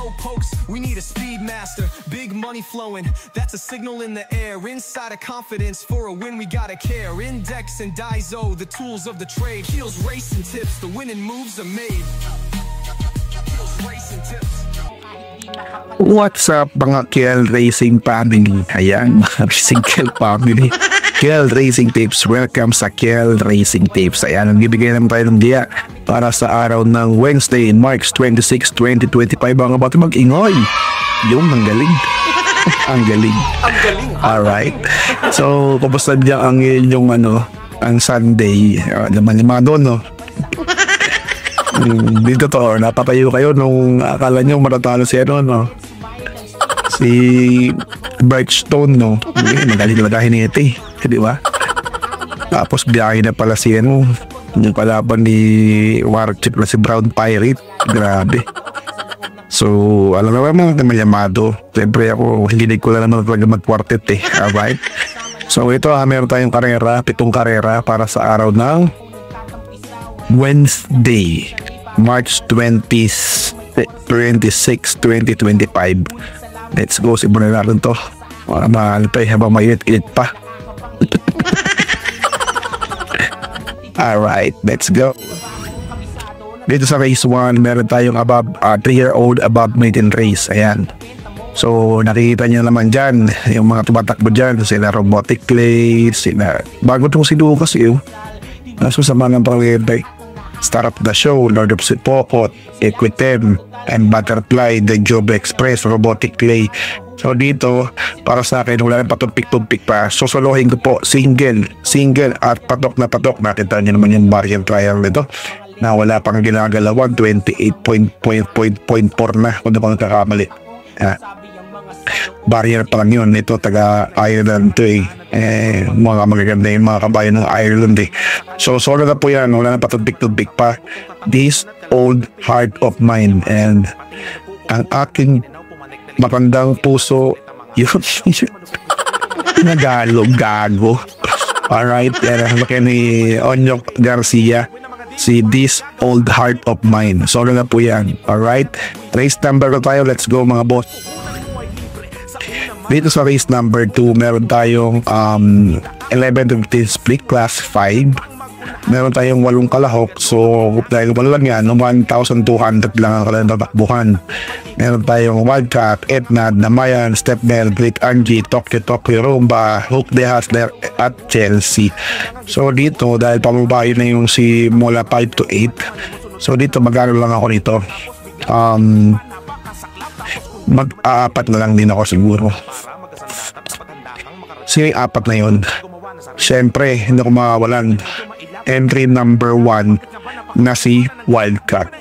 slow pokes, we need a speed master. Big money flowing, that's a signal in the air. Inside of confidence, for a win we gotta care. Index and Daiso, the tools of the trade. Heels, racing tips, the winning moves are made. Heels, racing tips. What's up mga KL Racing family? Ayan, mga Racing KL family. KL Racing Tips, welcome sa KL Racing Tips. Ayan, ang bibigay naman tayo ng diya para sa araw ng Wednesday, March 26, 2025. Ang about mag-ingoy. Yung, ang galing. Ang galing. Ang galing. Alright. So, kumusta diyan ang inyong ang Sunday? Laman-lima doon, no? Dito to, napatayo kayo nung akala nyo matatalo si si Brightstone, no? Magaling talaga hiniti, di ba? Tapos biyahe na pala si yung kalaban ni Warchip na si Brown Pirate. Grabe. So, alam naman mga Yamado. Siyempre ako, hilig ko lang naman talaga mag-quartet Alright? So ito, meron tayong karera, 7 karera para sa araw ng Wednesday, March 26, 2025. Let's go, simulan natin to. Mahal pa habang mainit-init pa. Alright, let's go. Dito sa race 1, meron tayong above 3-year-old above maiden race. Ayan. So, nakikita nyo naman dyan, yung mga tumatakbo dyan, sila Robotic Clay, sila, bago itong si Lucas Naso sa mga pangwebay. Star of the Show, Lord of Sipokot, Equitem, and Butterfly, The Job Express, Robotic Clay. So dito, para sa akin, wala nang patumpik-tumpik pa. Susuluhin ko po, single at patok na patok. Nakita niyo naman yung barrier trial nito na wala pang ginagalawan, 28.4 na kung na pang kakamali. Barrier pa lang yun. Ito taga Ireland to mga magaganda yung mga kabayan ng Ireland So solo na po yan, wala na patumpik-tumpik pa. This Old Heart of Mine, and ang aking matandang puso yun Nagalog gago. Alright, yan ni Onyok Garcia, si This Old Heart of Mine. Solo na po yan. Alright, race number na tayo. Let's go mga boss. Dito sa race number 2, meron tayong 11 split class 5. Meron tayong 8 kalahok. So dahil wala lang yan, 1,200 lang ang kailangan tatakbuhan. Meron tayong Wildcat, Etnad, Namayan, Stepnel, Great Angie, Tokyo Rumba, Hook de Hustler at Chelsea. So dito, dahil pamubayo na yung si mula 5 to 8, so dito magano lang ako nito, mag-aapat na lang din ako siguro. Sino yung 4 na yun? Siyempre, hindi ko makawalan. Entry number 1 na si Wildcat.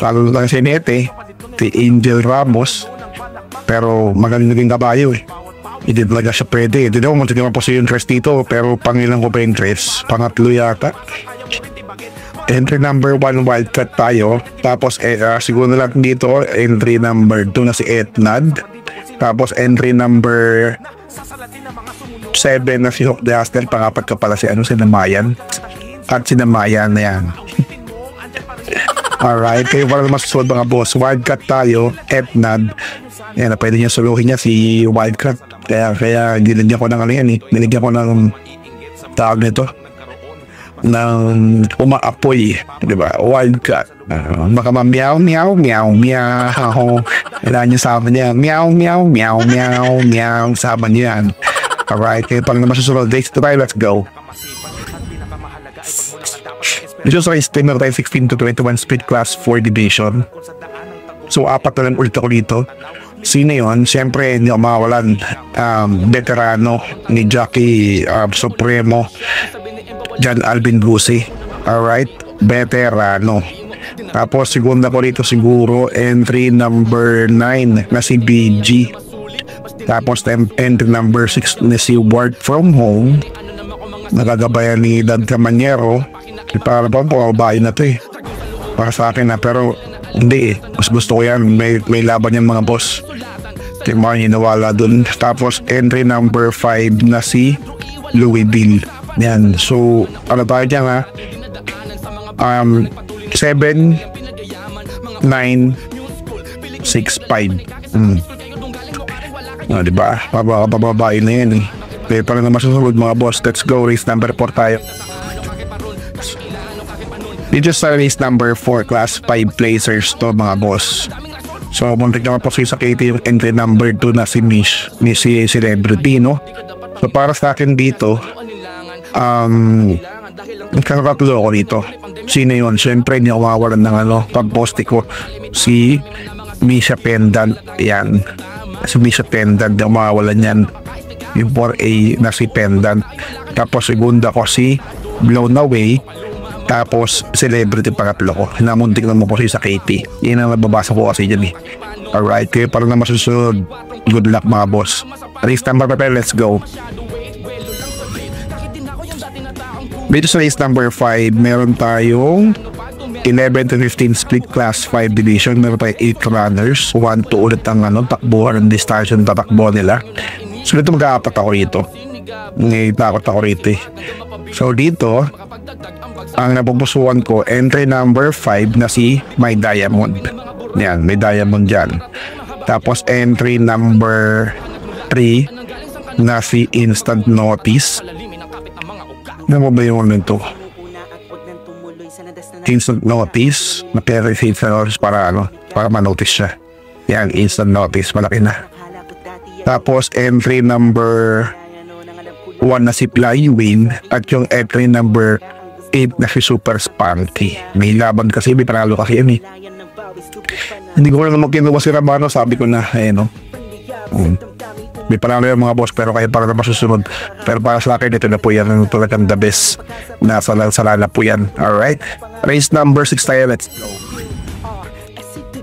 Talo lang si Nete, si Angel Ramos, pero magaling naging kabayo Hindi talaga siya pwede. Hindi naman magiging po siya yung interest dito, pero pangilang ko pa yung interest? Pangatlo yata. Entry number 1 Wildcat tayo. Tapos siguro na lang dito entry number 2 na si Etnad. Tapos entry number 7 na si Hook de Hustler. Pangapat ka pala si Namayan. At si Namayan na yan. Alright, kayo para masusunod mga boss. Wildcat tayo, Etnad. Yan, pwede niya suluhin niya si Wildcat. Kaya nilagyan ko ng nilagyan ko ng tawag nito ng umaapoy, di ba? Wildcat. Baka meow meow meow meow. Kailangan niya sama niya. Meow meow meow meow meow. Sama niya yan. Alright, kaya pala naman susunod. Let's go. Dito sa race team, meron tayo 16 to 21 speed class 4 division. So 4 na lang ulit ako dito. Sino yun? Siyempre hindi ako mawawalan. Veterano ni Jackie Supremo, John Alvin Busi. Alright, veterano. Tapos segunda ko dito siguro entry number 9 na si BG. Tapos entry number 6 na si Work From Home, nagagabayan ni Dan Camanyero. Para ba babae na to para sa akin pero hindi mas gusto ko yan, may laban yan mga boss. Timar hinawala dun. Tapos entry number 5 na si Louisville. Yan, so ano tayo dyan 7, 9, 6.5. Diba? Pababain na yan eh. Kaya pala na masusunod mga boss. Let's go, race number 4 tayo. Dito sa race number 4, class 5 placers to mga boss. So muntik na mapasok sa KT yung entry number 2 na si Mish, si Celebrity, no? So para sa akin dito, nagkakatulo ako dito. Sino yun? Siyempre hindi ako makawalan ng pag-poste ko, si Misha Pendant. Yan, si Misha Pendant, hindi ako makawalan yan. Yung 4A na si Pendant. Tapos segunda ko si Blown Away. Tapos Celebrity pangatlo ko. Namuntik na mo po sa KT. Yan ang nababasa ko kasi dyan eh. Alright, kaya para na masusunod. Good luck mga boss. Race number 5, let's go. Dito sa race number 5, meron tayong 11 to 15 split class 5 division. Meron tayong 8 runners. 1-2 ulit ang takbuhan ng distansya ng tatakbo nila. So dito mag-aapat ako rito. Takot ako rito eh. So dito, ang napupusuan ko, entry number 5 na si My Diamond. Yan, may diamond dyan. Tapos entry number 3 na si Instant Notice. Ano ba yung nito? Instant Notice. Napere-receive sa notice para ma-notice siya. Yan, Instant Notice. Malaki na. Tapos entry number 1 na si Flywin. At yung entry number 8 na si Super Spunky. May laban kasi, may panalo kasi yun eh. Hindi ko na naman kinuha si Ramano, sabi ko na may panalo yung mga boss, pero kayo para na masusunod. Pero para sa akin, ito na po yan ang talagang the best. Nasa salala po yan. Alright, race number 6 tayo, let's go.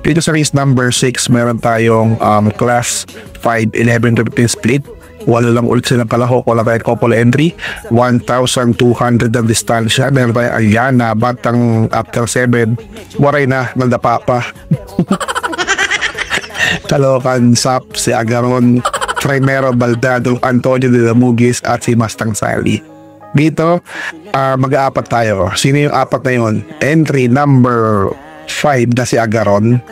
Dito sa race number 6, meron tayong class 5 11 to 15 split. Wala lang ulit silang kalahok, wala tayong couple entry. 1,200 ang distansya. Meron tayong Aliana, Batang after 7. Waray na, nandapa pa. Kalokan, Sap, si Agaron, Primero, Baldado, Antonio de la Mugis, at si Mustang Sally. Dito, mag-aapat tayo. Sino yung apat na yun? Entry number 5 na si Agaron.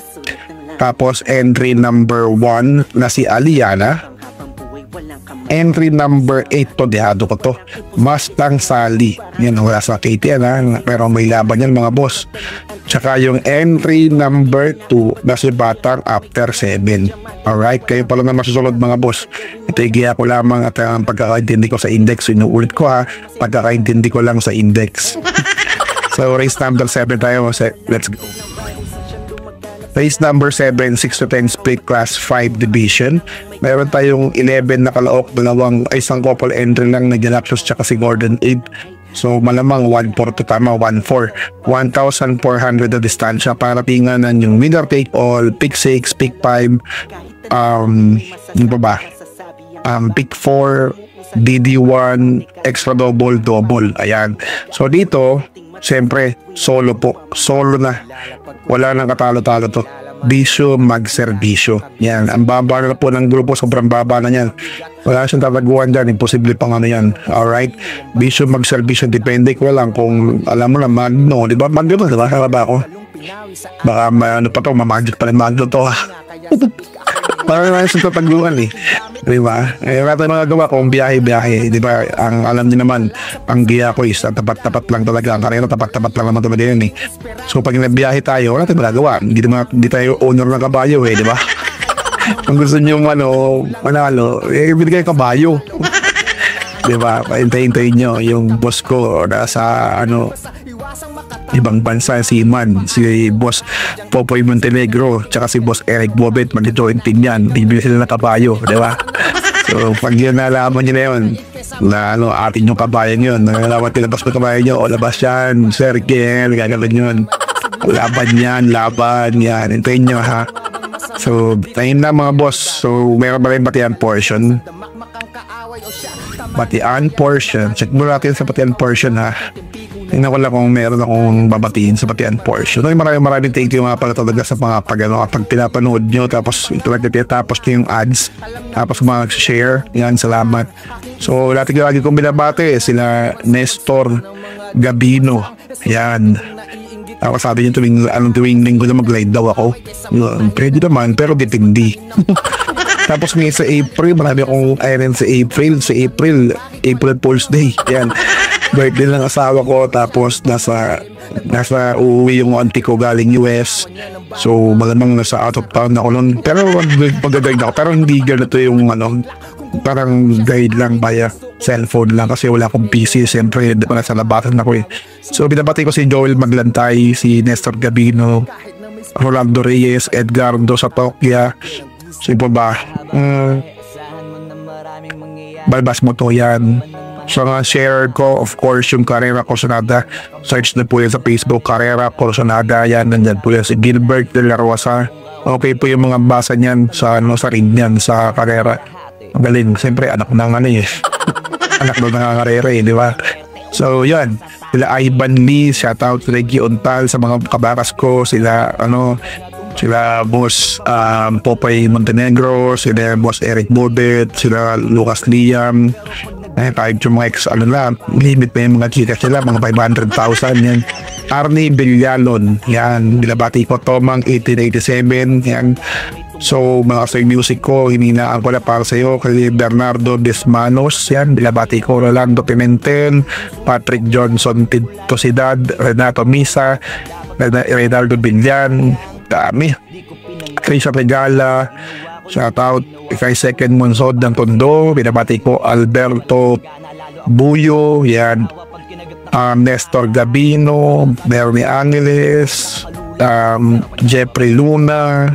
Tapos entry number 1 na si Aliana. Entry number 8 to, dehado ko to, Mustang Sally. Yan, wala sa KT pero may laban yan mga boss. Tsaka yung entry number 2 na si Batang after 7. Alright, kayo pala na masusunod mga boss. Ito igiya ko lamang at ang pagkakaintindi ko sa index. Inuulit ko ha, pagkakaintindi ko lang sa index. So race number 7 tayo. Let's go. Race number 7, 6 to 10 split class 5 division. Meron tayong 11 na kalaok, isang couple entry lang na Galactus tsaka si Gordon 8. So malamang 1-4 to tama, 1-4. 1,400 na distansya para tinganan yung winner take all, pick 6, pick 5, yung pa ba? Pick 4, DD1, extra double, double. Ayan. So dito, siyempre, solo po. Solo na. Wala nang katalo-talo to. Bisyo, magserbisyo. Yan. Ang baba na po ng grupo. Sobrang baba na yan. Wala siyang tataguan dyan. Imposible pang yan. Alright? Bisyo, magserbisyo. Depende ko lang kung alam mo na Magno. Diba? Magno to. Diba? Kaya ba ako? Baka ano pa to. Mamagit pa rin Magno to ha. Parang naman siyang tataguan eh. Diba? Wala tayo magagawa kung biyahe-biyahe. Diba? Ang alam niyo naman, ang giya ko is tapat-tapat lang talaga. Ang karera tapat-tapat lang naman talaga yun eh. So pag nabiyahe tayo, wala tayong magagawa. Hindi tayo owner ng kabayo eh. Diba? Kung gusto niyo manalo, binigay kabayo. Diba? Pahintayin nyo yung boss ko nasa ibang bansa, si Man, si Boss Popoy Montenegro, tsaka si Boss Eric Bobet, mag-join team yan. Bibili sila ng kabayo, di ba? So pag yun nalaman nyo na yun, na atin yung kabayan yun, nalaman tinabas mo kabayan nyo, o labas yan, Sir Ken, gagawin yun, laban yan, hintayin nyo ha. So tayo na mga boss. So meron ba rin batian portion? Batian portion, check mo natin sa batian portion ha. Tingnan ko lang kung meron akong babatiin sa batian portion. Maraming thank you mga pala talaga sa mga pag pinapanood nyo, tapos talaga tapos yung ads, tapos mga share yan, salamat. So lagi kong binabati sila Nestor Gabino, yan, Ako sabi niya tuwing linggo na mag-ride daw ako. Pwede naman, pero depende. Tapos may sa April, marami akong iron sa April Fool's Day. Yan. Birthday ng asawa ko, tapos nasa uuwi yung auntie ko galing US. So malamang nasa out of town ako nun. Pero mag-guide ako, pero hindi ganito yung parang guide lang via cellphone lang kasi wala akong PC. Siyempre nasa labasan ako eh. So binabati ko si Joel Maglantay, si Nestor Gabino, Rolando Reyes, Edgardo sa Tokyo. So iba ba? Balbas mo to yan. So nga share ko of course yung Carrera Corsonada. Search na po yan sa Facebook, Carrera Corsonada. Yan, nandyan po yan si Gilbert de la Rosa. Okay po yung mga basa niyan sa rin yan sa Carrera. Ang galing, siyempre anak ng anak ng nangangarera eh, di ba? So yan, sila Ivan Lee, shoutout to Reggie Ontal sa mga kabakas ko, sila Boss Popeye Montenegro, sila Boss Eric Bobet, sila Lucas Liam. Kahit yung mga limit pa yung mga chicas nila, mga 500,000 yan. Arnie Villalon, yan, binabati ko Tomang 1887, yan. So mga soy music ko, hininaan ko na para sa iyo kay Bernardo Desmanos, yan, binabati ko Rolando Pimentel, Patrick Johnson Tosidad, Renato Misa, Reynaldo Villan, dami. Trisha Regala, shout out kay Second Monsod ng Tondo, binabati ko Alberto Buyo, yan, Nestor Gabino, Bernie Angeles, Jeffrey Luna,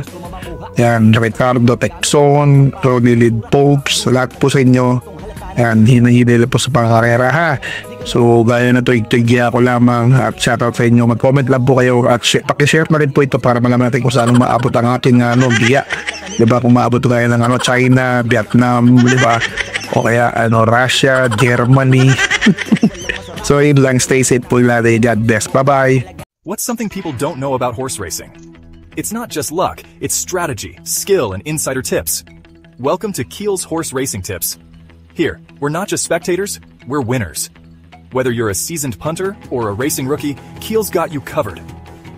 yan, Ricardo Texon, Ronnie Lid Popes, lahat po sa inyo. Yan, hinahili po sa pangkarera ha. So gaya na to, igtigya ko lamang at shoutout sa inyo. Mag-comment lang po kayo at pakishare na rin po ito para malaman natin kung saan maabot ang aking giya. Diba, kung maabot tayo ng China, Vietnam, diba? O kaya Russia, Germany. So yun lang, stay safe po natin. God bless. Bye-bye. What's something people don't know about horse racing? It's not just luck, it's strategy, skill, and insider tips. Welcome to Keel's Horse Racing Tips. Here, we're not just spectators, we're winners. Whether you're a seasoned punter or a racing rookie, Keel's got you covered.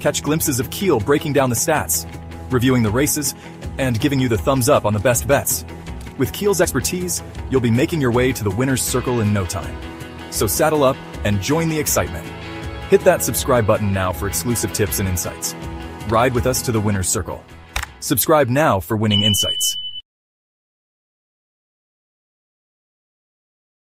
Catch glimpses of Keel breaking down the stats, reviewing the races, and giving you the thumbs up on the best bets. With Keel's expertise, you'll be making your way to the winner's circle in no time. So saddle up and join the excitement. Hit that subscribe button now for exclusive tips and insights. Ride with us to the winner's circle. Subscribe now for winning insights.